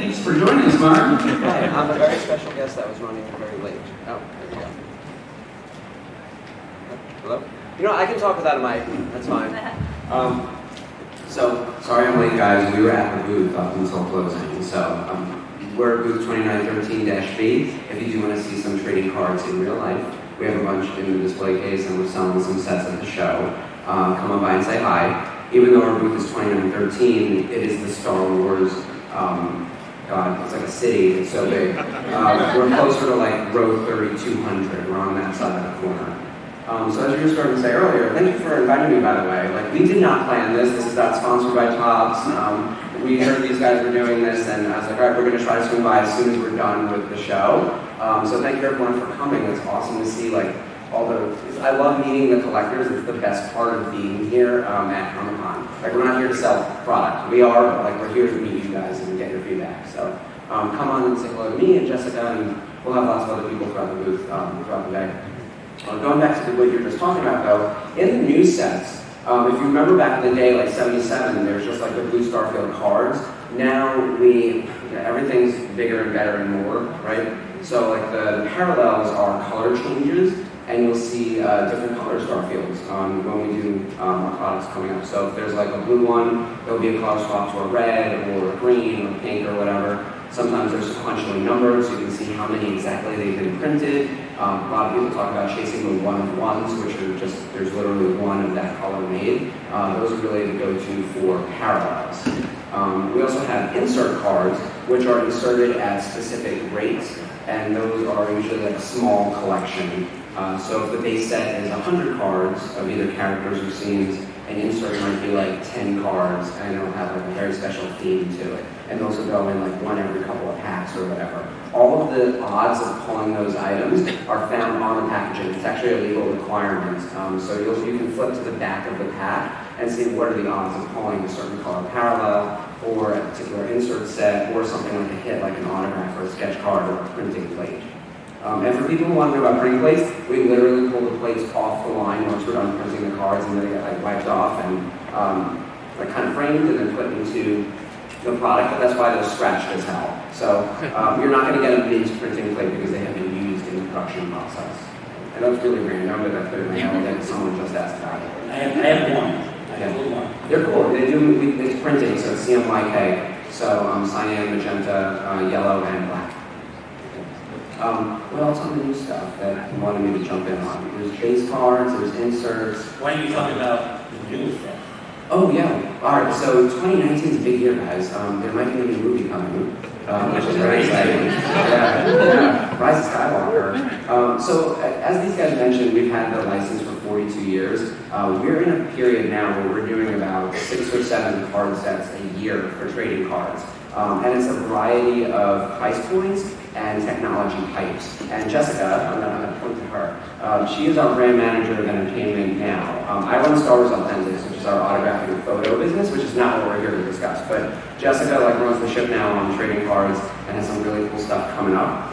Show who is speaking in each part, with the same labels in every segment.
Speaker 1: Thanks for joining us, Mark.
Speaker 2: Hi, I'm a very special guest that was running very late. Oh, there we go. Hello? You know, I can talk without a mic. That's fine.
Speaker 3: So, sorry I'm late, guys. We were at the booth up until closing. So, we're at booth 2913-B. If you do want to see some trading cards in real life, we have a bunch in the display case, and we're selling some sets at the show. Come on by and say hi. Even though our booth is 2913, it is the Star Wars. God, it's like a city. It's so big. We're closer to like row 3200. We're on that side of the corner. So as you were starting to say earlier, thank you for inviting me, by the way. Like, we did not plan this. This is not sponsored by Tops. We heard these guys were doing this, and I was like, all right, we're going to try to swing by as soon as we're done with the show. So thank you everyone for coming. It's awesome to see like all the. I love meeting the collectors. It's the best part of being here at Comic-Con. Like, we're not here to sell product. We are, but like we're here to meet you guys and get your feedback. So come on and say hello to me and Jessica, and we'll have lots of other people throughout the booth throughout the day. Going back to what you were just talking about, though, in the new sets, if you remember back in the day, like 77, there's just like the Blue Starfield cards. Now everything's bigger and better and more, right? So like the parallels are color changes, and you'll see different color Starfields when we do our products coming up. So if there's like a blue one, there'll be a color swap to a red or a green or pink or whatever. Sometimes they're sequentially numbered, so you can see how many exactly they've been printed. A lot of people talk about chasing the one-of-ones, which are just, there's literally one of that color made. Those are really the go-to for parallels. We also have insert cards, which are inserted at specific rates, and those are usually like a small collection. So if the base set is 100 cards of either characters or scenes, an insert might be like 10 cards, and it'll have like a very special theme to it. And those will go in like one every couple of packs or whatever. All of the odds of pulling those items are found on the packaging. It's actually a legal requirement. So you can flip to the back of the pack and see what are the odds of pulling a certain color parallel, or a particular insert set, or something like a hit, like an autograph or a sketch card or a printing plate. And for people who want to know about printing plates, we literally pull the plates off the line once we're done printing the cards, and then they get like wiped off and like kind of framed and then put into the product. But that's why they're scratched as hell. So you're not going to get a mint printing plate because they have been used in the production process. I know it's really random, but that's been my head. Someone just asked about it.
Speaker 1: I have one.
Speaker 3: They're cool. They do. It's printing, so it's CMYK. So cyan, magenta, yellow, and black. What else on the new stuff that you wanted me to jump in on? There's base cards, there's inserts.
Speaker 1: Why don't you talk about the new stuff?
Speaker 3: Oh yeah, alright, so 2019 is a big year, guys. There might be a new movie coming, which is very exciting. Yeah. Rise of Skywalker. So as these guys mentioned, we've had the license for 42 years. We're in a period now where we're doing about 6 or 7 card sets a year for trading cards. And it's a variety of price points and technology types. And Jessica, I'm going to point to her, she is our brand manager of entertainment now. I run Star Wars Authentics, which is our autographic and photo business, which is not what we're here to discuss. But Jessica runs the ship now on trading cards and has some really cool stuff coming up.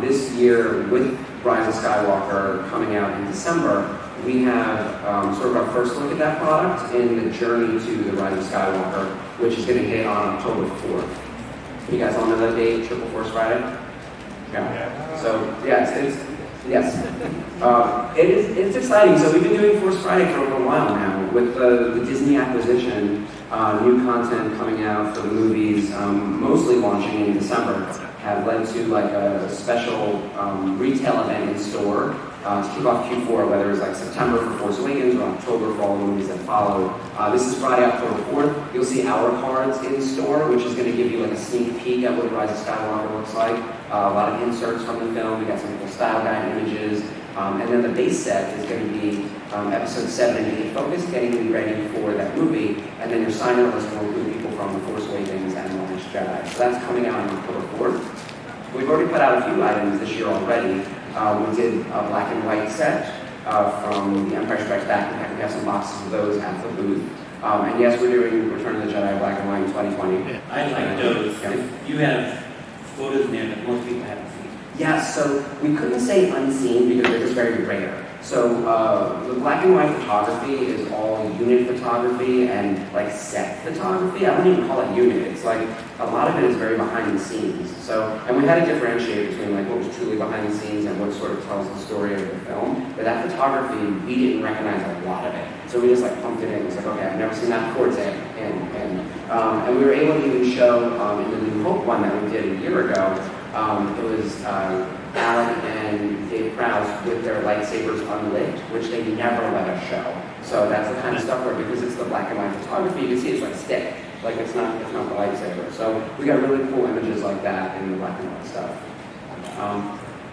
Speaker 3: This year, with Rise of Skywalker coming out in December, we have sort of our first look at that product in the journey to the Rise of Skywalker, which is going to hit on October 4th. You guys all know that date, Triple Force Friday? Yeah. So, yes, it's exciting. So we've been doing Force Friday for a while now. With the Disney acquisition, new content coming out for the movies, mostly launching in December, have led to like a special retail event in store to kick off Q4, whether it's like September for Force Awakens or October for all the movies that follow. This is Friday, October 4th. You'll see our cards in store, which is going to give you like a sneak peek at what Rise of Skywalker looks like. A lot of inserts from the film. We got some cool style guide images. And then the base set is going to be episode 7 and 8 focused, getting you ready for that movie. And then your sign-up list will include people from The Force Awakens and The Last Jedi. So that's coming out on October 4th. We've already put out a few items this year already. We did a black and white set from The Empire Strikes Back. In fact, we have some boxes of those at the booth. And yes, we're doing Return of the Jedi black and white in 2020.
Speaker 1: I like those. You have photos in there that most people haven't seen.
Speaker 3: Yeah, so we couldn't say unseen because they're just very rare. So the black and white photography is all unit photography and like set photography. I don't even call it unit. It's like a lot of it is very behind the scenes. So, and we had to differentiate between like what was truly behind the scenes and what sort of tells the story of the film. But that photography, we didn't recognize a lot of it. So we just like pumped it in. It's like, okay, I've never seen that before today. And we were able to even show in the New Hope one that we did a year ago, it was Alec and Dave Krause with their lightsabers unlit, which they never let us show. So that's the kind of stuff where, because it's the black and white photography, you can see it's like stick. Like it's not the lightsaber. So we got really cool images like that in the black and white stuff.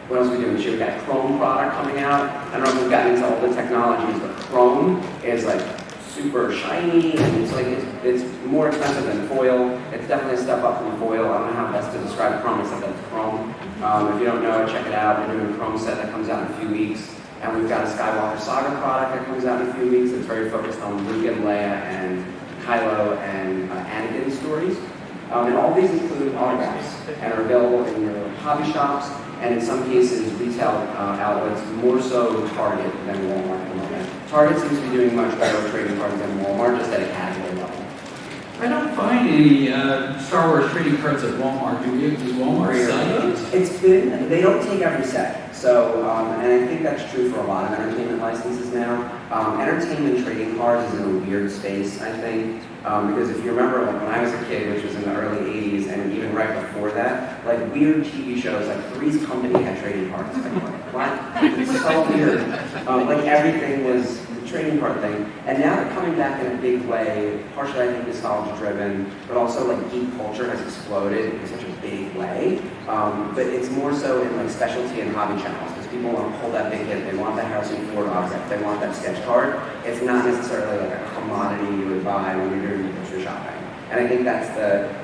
Speaker 3: What else are we doing this year? We got a Chrome product coming out. I don't know if we've gotten into all the technologies, but Chrome is like super shiny, and it's like it's more expensive than foil. It's definitely a step up from foil. I don't know how best to describe Chrome except that it's Chrome. If you don't know, check it out. We're doing a Chrome set that comes out in a few weeks, and we've got a Skywalker Saga product that comes out in a few weeks. It's very focused on Luke and Leia and Kylo and Anakin stories. And all these include autographs and are available in your hobby shops and in some cases retail outlets, more so Target than Walmart at the moment. Target seems to be doing much better with trading cards than Walmart, just at a casual level.
Speaker 4: I don't find any Star Wars trading cards at Walmart. Does Walmart sell those?
Speaker 3: It's been, they don't take every set. So, and I think that's true for a lot of entertainment licenses now. Entertainment trading cards is in a weird space, I think. Because if you remember, like when I was a kid, which was in the early 80s, and even right before that, like weird TV shows, like Three's Company had trading cards. Like, what? It's so weird. Like everything was the trading card thing. And now they're coming back in a big way, partially I think nostalgia driven, but also like geek culture has exploded in such a big way. But it's more so in like specialty and hobby channels, because people want to pull that big hit. They want that Harrison Ford object. They want that sketch card. It's not necessarily like a commodity you would buy when you're doing picture shopping. And I think that's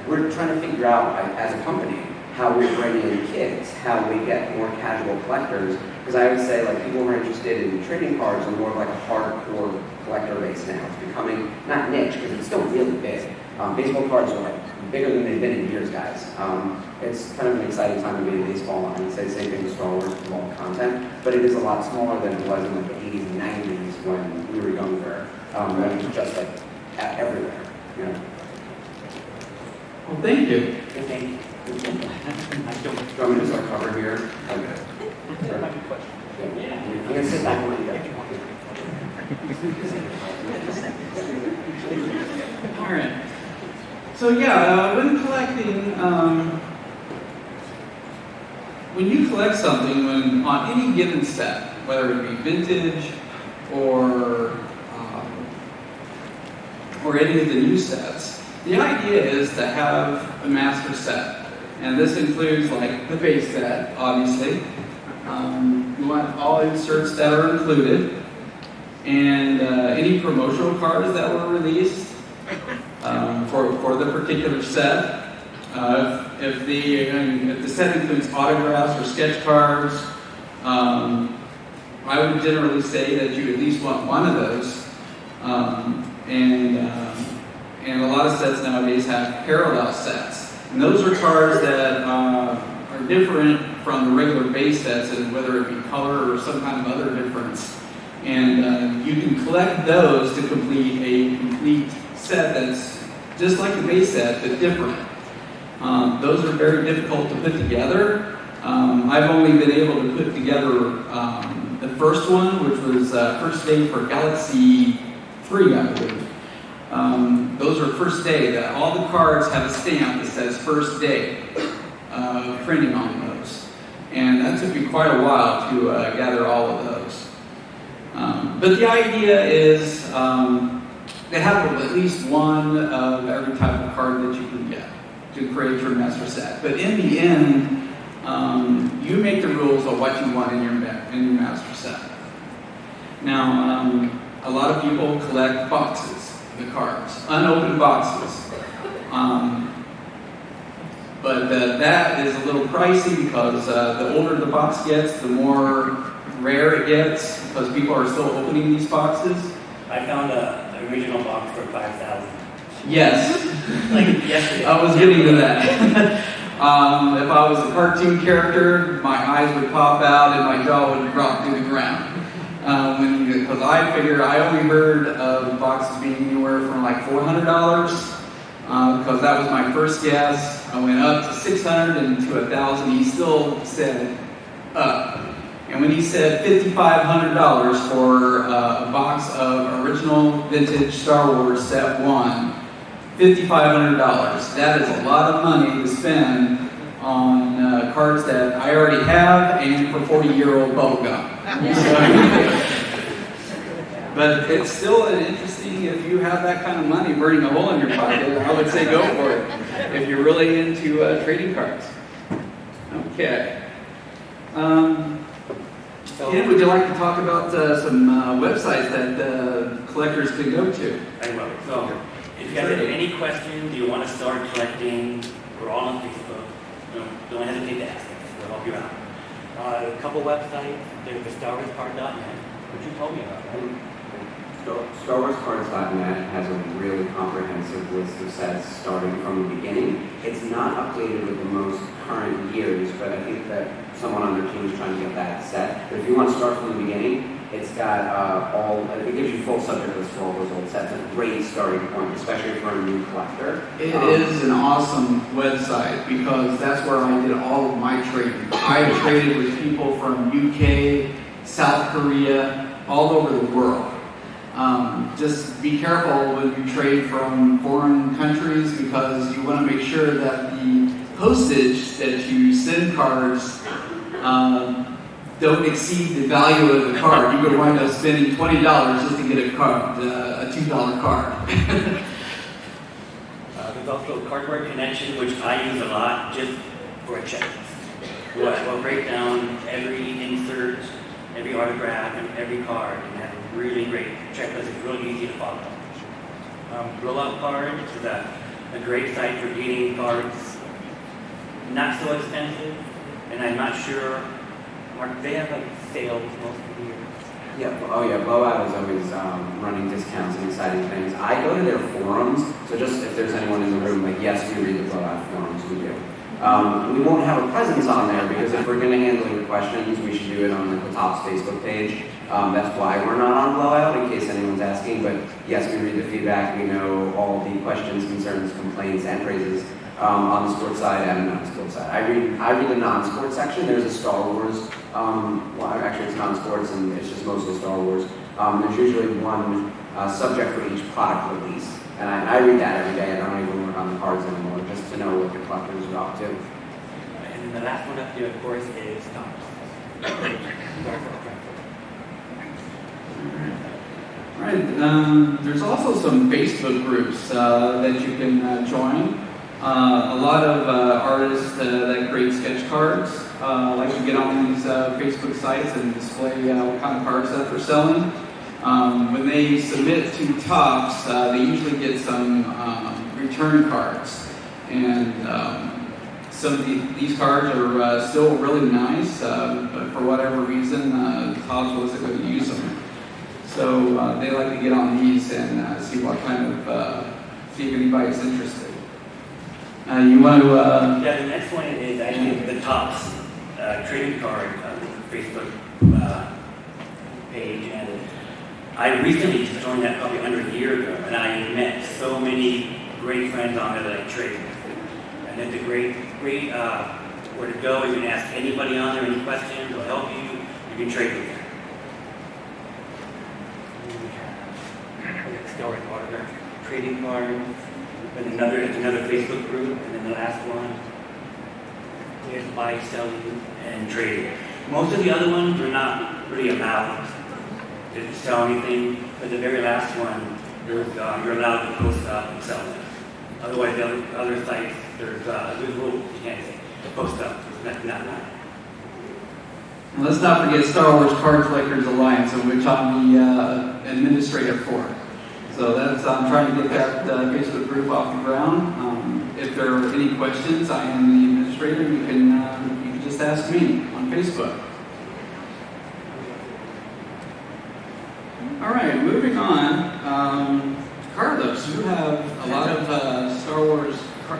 Speaker 3: we're trying to figure out as a company how we bring in kids, how we get more casual collectors. Because I would say like people who are interested in trading cards are more of like a hardcore collector base now. It's becoming not niche because it's still really big. Baseball cards are like bigger than they've been in years, guys. It's kind of an exciting time to be in baseball. I would say the same thing with Star Wars with all the content, but it is a lot smaller than it was in like the 80s and 90s when we were younger. When it was just like everywhere, you know.
Speaker 4: Well, thank you.
Speaker 3: Thank you. Do you want me to start cover here? Okay.
Speaker 2: There might be questions.
Speaker 3: Yeah. I'm going to sit back and let you go.
Speaker 4: All right. So yeah, when collecting, when you collect something, on any given set, whether it be vintage or any of the new sets, the idea is to have a master set. And this includes like the base set, obviously. You want all inserts that are included, and any promotional cards that were released for the particular set. If the set includes autographs or sketch cards, I would generally say that you at least want one of those. And a lot of sets nowadays have parallel sets. And those are cards that are different from the regular base sets, and whether it be color or some kind of other difference. And you can collect those to complete a complete set that's just like the base set, but different. Those are very difficult to put together. I've only been able to put together the first one, which was first day for Galaxy 3, I believe. Those are first day. That all the cards have a stamp that says first day printing on those. And that took me quite a while to gather all of those. But the idea is to have at least one of every type of card that you can get to create your master set. But in the end, you make the rules of what you want in your master set. Now, a lot of people collect boxes, the cards, unopened boxes. But that is a little pricey because the older the box gets, the more rare it gets because people are still opening these boxes.
Speaker 1: I found an original box for $5,000.
Speaker 4: Yes.
Speaker 1: Like yesterday.
Speaker 4: I was getting to that. If I was a cartoon character, my eyes would pop out and my jaw would drop to the ground. Because I figure I only heard of boxes being anywhere from like $400, because that was my first guess. I went up to 600 and to 1,000. He still said up. And when he said $5,500 for a box of original vintage Star Wars Set 1, $5,500, that is a lot of money to spend on cards that I already have and for 40-year-old bubblegum. But it's still an interesting, if you have that kind of money burning a hole in your pocket, I would say go for it, if you're really into trading cards. Okay. Ken, would you like to talk about some websites that collectors can go to?
Speaker 1: I will. So, if you guys have any questions, you want to start collecting, we're all on Facebook. Don't hesitate to ask us. We'll help you out. A couple websites. There's the StarWarsCard.net, which you told me about, right?
Speaker 3: StarWarsCards.net has a really comprehensive list of sets starting from the beginning. It's not updated with the most current years, but I think that someone on their team is trying to get that set. But if you want to start from the beginning, it's got it gives you full subject list for all those old sets. It's a great starting point, especially for a new collector.
Speaker 4: It is an awesome website because that's where I did all of my trading. I traded with people from UK, South Korea, all over the world. Just be careful when you trade from foreign countries because you want to make sure that the postage that you send cards don't exceed the value of the card. You could wind up spending $20 just to get a card, a $2 card.
Speaker 1: There's also Cardboard Connection, which I use a lot just for a checklist. We'll break down every insert, every autograph, and every card, and have a really great checklist. It's really easy to follow. Blowout Cards is a great site for getting cards not so expensive, and I'm not sure, Mark, they have like sales most of the year.
Speaker 3: Yeah, Blowout is always running discounts and exciting things. I go to their forums, so just if there's anyone in the room, like, yes, we read the Blowout forums, we do. We won't have a presence on there because if we're going to handle your questions, we should do it on the Topps Facebook page. That's why we're not on Blowout, in case anyone's asking. But yes, we read the feedback. We know all the questions, concerns, complaints, and praises on the sports side and the non-sports side. I read the non-sports section. There's a Star Wars. Actually, it's non-sports, and it's just mostly Star Wars. There's usually one subject for each product release. And I read that every day. I don't even work on the cards anymore, just to know what the collectors are up to.
Speaker 1: And then the last one up here, of course, is Topps.
Speaker 4: All right. There's also some Facebook groups that you can join. A lot of artists that create sketch cards like to get on these Facebook sites and display what kind of cards that they're selling. When they submit to Topps, they usually get some return cards, and some of these cards are still really nice, but for whatever reason, Topps wasn't going to use them. So they like to get on these and see what kind of see if anybody's interested. You want to?
Speaker 1: Yeah, the next one is actually the Topps trading card Facebook page, and I recently just joined that probably under a year ago, and I met so many great friends on there that I trade with. And it's a great where to go. You can ask anybody on there any questions, they'll help you. You can trade with them. Star Wars autograph trading cards. And another Facebook group, and then the last one is buy, selling, and trading. Most of the other ones are not really about to sell anything, but the very last one, you're allowed to post up and sell them. Otherwise, the other sites, there's rules you can't say to post up. That's not allowed.
Speaker 4: And let's not forget Star Wars Card Collectors Alliance, of which I'm the administrator for. So that's I'm trying to get that Facebook group off the ground. If there are any questions, I am the administrator. You can just ask me on Facebook. All right, moving on. Carlos, you have a lot of Star Wars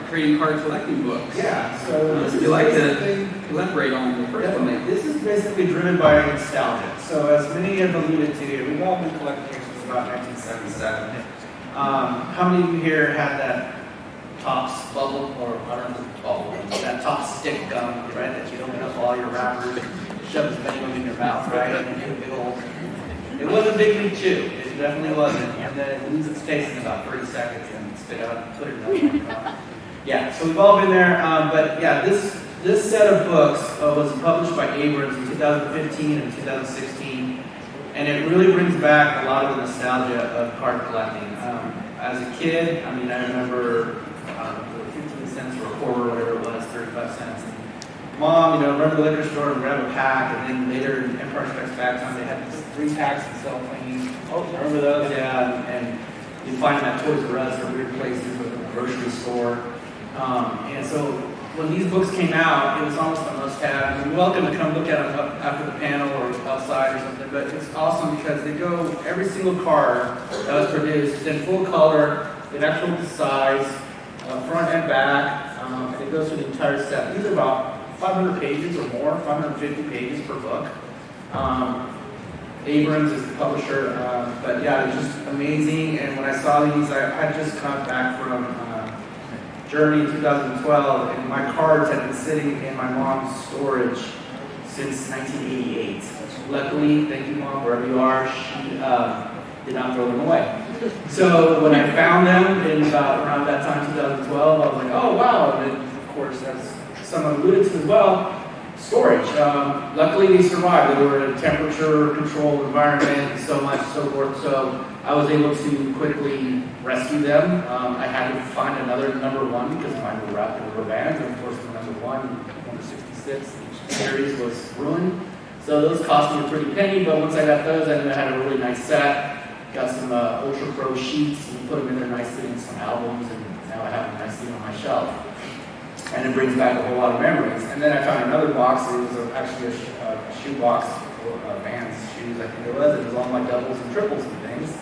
Speaker 4: trading card collecting books.
Speaker 5: Yeah, so this
Speaker 4: Would
Speaker 5: is
Speaker 4: you like
Speaker 5: basically-
Speaker 4: to elaborate on the first one?
Speaker 5: Definitely. This is basically driven by nostalgia. So as many have alluded to, we've all been collecting since about 1977. How many of you here had that Topps bubble, or I don't know if it's bubble, that Topps stick gum, right? That you open up all your wrappers, shove as many of them in your mouth, right? And then get a big old. It wasn't Big League Chew. It definitely wasn't. And then it loses its taste in about 30 seconds and spit out and put it in your mouth. Yeah, so we've all been there. But yeah, this set of books was published by Abrams in 2015 and 2016, and it really brings back a lot of the nostalgia of card collecting. As a kid, I mean, I remember 15 cents or a quarter, or whatever it was, 35 cents. And Mom, run to the liquor store and grab a pack, and then later in Empire Strikes Back time, they had these 3 packs of cellophane. Oh, remember those? Yeah, and you find them at Toys R Us or weird places with a grocery store. And so when these books came out, it was almost a must-have. You're welcome to come look at them after the panel or outside or something, but it's awesome because they go, every single card that was produced is in full color, in actual size, front and back, and it goes through the entire set. These are about 500 pages or more, 550 pages per book. Abrams is the publisher, but yeah, it was just amazing. And when I saw these, I just got back from Journey in 2012, and my cards had been sitting in my mom's storage since 1988. Luckily, thank you, Mom, wherever you are, she did not throw them away. So when I found them in about around that time, 2012, I was like, oh wow, and then, of course, as someone alluded to as well, storage. Luckily, they survived. They were in a temperature-controlled environment and so much, so forth. So I was able to quickly rescue them. I had to find another number 1 because mine were wrapped in rubber bands. And of course, the number 1, number 66, each series was ruined. So those cost me a pretty penny, but once I got those, I had a really nice set. Got some Ultra Pro sheets and put them in there nicely and some albums, and now I have them nicely on my shelf. And it brings back a whole lot of memories. And then I found another box. It was actually a shoe box, Vans shoes, I think it was. It was all my doubles and triples and things.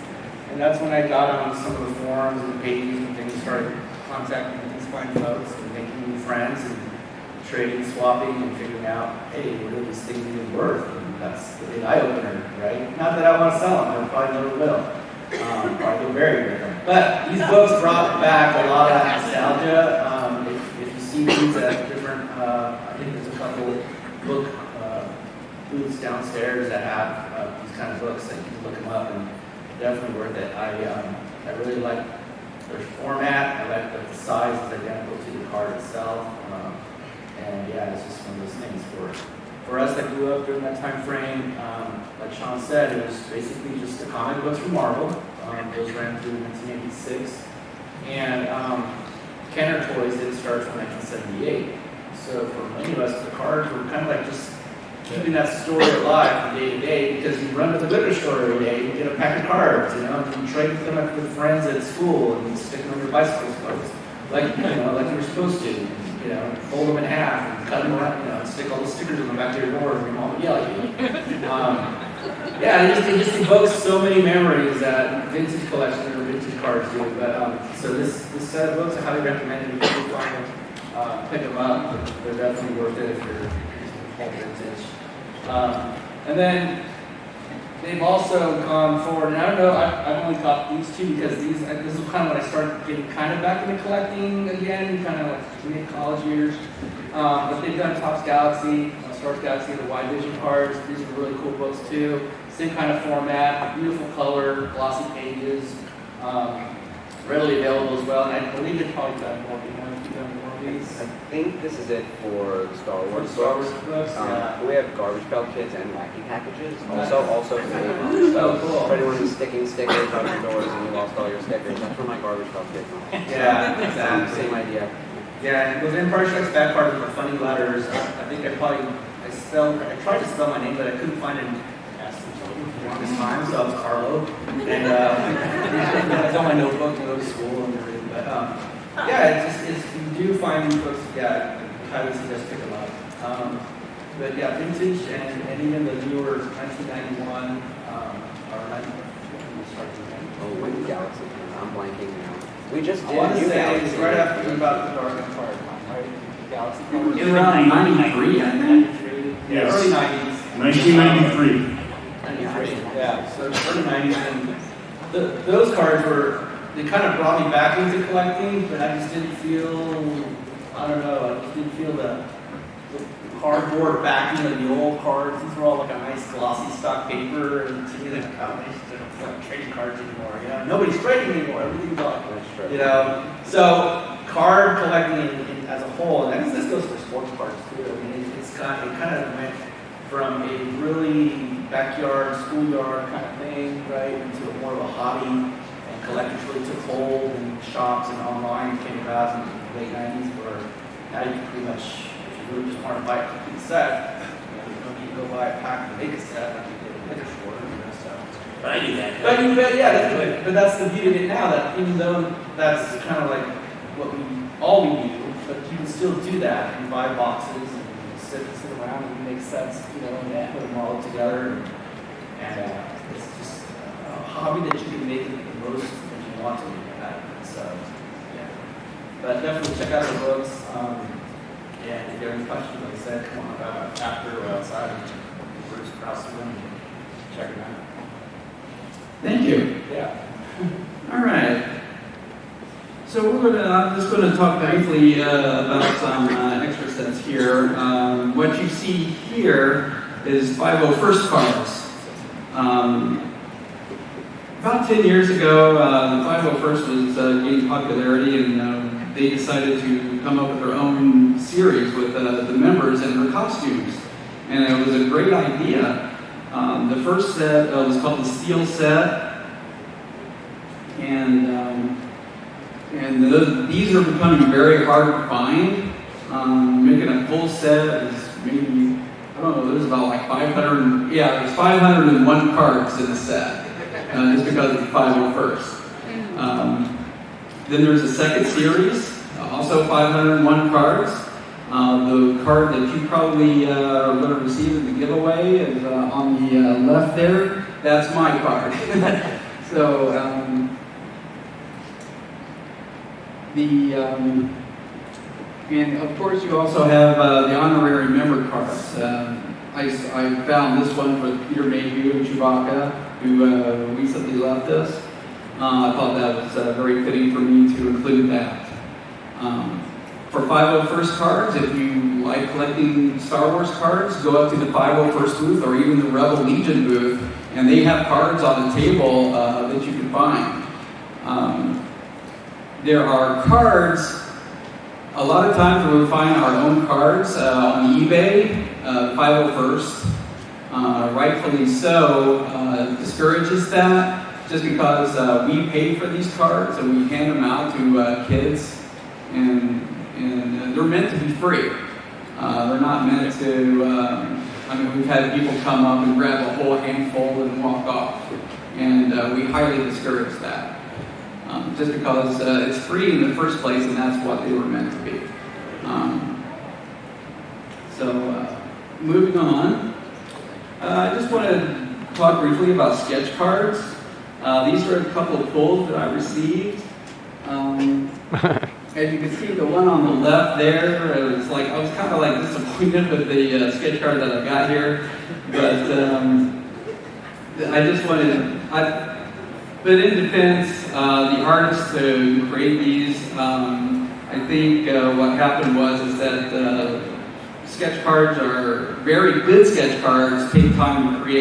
Speaker 5: And that's when I got on some of the forums and pages and things, started contacting these fine folks and making new friends and trading, swapping, and figuring out, hey, what are these things even worth? And that's the big eye-opener, right? Not that I want to sell them. I probably never will. Probably go very rare. But these books brought back a lot of that nostalgia. If you see these at different, I think there's a couple book booths downstairs that have these kind of books that you can look them up, and definitely worth it. I really like their format. I like that the size is identical to the card itself. And yeah, it's just one of those things for us that grew up during that time frame. Like Shawn said, it was basically just the comic books from Marvel. Those ran through 1986. And Kenner toys didn't start until 1978. So for many of us, the cards were kind of like just keeping that story alive from day to day, because you run to the liquor store every day, you get a pack of cards, and you trade them with friends at school, and you stick them on your bicycle spokes, like like you were supposed to. Fold them in half and cut them around, and stick all the stickers on the back of your door, and your mom would yell at you. It just evokes so many memories that vintage collections or vintage cards do. But so this set of books, I highly recommend it. If you find them, pick them up. They're definitely worth it if you're all vintage. And then they've also gone forward, and I don't know, I've only caught these 2 because this is kind of when I started getting kind of back into collecting again, kind of like mid-college years. But they've done Topps Galaxy, Stars Galaxy, the Wide Vision cards. These are really cool books too. Same kind of format, beautiful color, glossy pages, readily available as well. And I believe they've probably done more. You've done more of these.
Speaker 2: I think this is it for the Star Wars
Speaker 5: books. Yeah.
Speaker 2: We have garbage pail kits and wacky packages. Also for me. So
Speaker 5: cool.
Speaker 2: for anyone who's sticking stickers on your doors and you lost all your stickers, that's where my garbage pail kit comes.
Speaker 5: Yeah, exactly.
Speaker 2: Same idea.
Speaker 5: Yeah, and those Empire Strikes Back cards were funny letters. I think I tried to spell my name, but I couldn't find it in this time, so I was Carlo. And I was on my notebook to go to school and everything. But it's you do find these books, I highly suggest pick them up. But yeah, vintage and even the newer 1991 or 19.
Speaker 2: Oh, when Galaxy came out, I'm blanking now. We just
Speaker 5: I
Speaker 2: did
Speaker 5: want to
Speaker 2: New
Speaker 5: say
Speaker 2: Galaxy.
Speaker 5: it's right after about the Dark Empire time, right? Galaxy Colors.
Speaker 4: It was around 93, I think.
Speaker 6: Yes.
Speaker 5: Early 90s.
Speaker 6: 1993.
Speaker 5: 93. Yeah, so early 90s. And those cards they kind of brought me back into collecting, but I just didn't feel, I don't know, I just didn't feel the cardboard backing of the old cards. These were all like a nice glossy stock paper, and to me, they're combinations. They don't feel like trading cards anymore. You know, nobody's trading anymore. Everything's gone. You know, so card collecting as a whole, and I guess this goes for sports cards too. I mean, it kind of went from a really backyard, schoolyard kind of thing, right, into more of a hobby, and collectors really took hold, and shops and online came about in the late 90s, where now you can pretty much, if you really just want to buy a complete set, you don't need to go buy a pack to make a set like you did in the liquor store, you know, so.
Speaker 1: But I do that.
Speaker 5: But that's the beauty of it now, that even though that's kind of like what we do, but you can still do that and buy boxes and sit around and make sets, you know, and put them all together. And it's just a hobby that you can make it the most that you want to make that. So, yeah. But definitely check out the books. And if you have any questions, like I said, come on after or outside and we're just across the room and check it out.
Speaker 4: Thank you.
Speaker 5: Yeah.
Speaker 4: All right. So I'm just going to talk briefly about some extra sets here. What you see here is 501st cards. About 10 years ago, the 501st was gaining popularity, and they decided to come up with their own series with the members and their costumes. And it was a great idea. The first set was called the Steel Set, and these are becoming very hard to find. Making a full set is maybe, I don't know, there's about like 500, there's 501 cards in the set, just because of the 501st. Then there's a second series, also 501 cards. The card that you probably are going to receive in the giveaway is on the left there. That's my card. So, and of course you also have the honorary member cards. I found this one for Peter Mayhew and Chewbacca, who recently left us. I thought that was very fitting for me to include that. For 501st cards, if you like collecting Star Wars cards, go up to the 501st booth or even the Rebel Legion booth, and they have cards on the table that you can find. There are cards, a lot of times we find our own cards on eBay, 501st, rightfully so, discourages that, just because we pay for these cards and we hand them out to kids, and they're meant to be free. They're not meant to, we've had people come up and grab a whole handful and walk off, and we highly discourage that. Just because it's free in the first place, and that's what they were meant to be. Moving on, I just want to talk briefly about sketch cards. These are a couple of pulls that I received. As you can see, the one on the left there, I was kind of like disappointed with the sketch card that I got here, but I just wanted. But in defense, the artists to create these, I think what happened was that sketch cards are very good sketch cards, take time to create.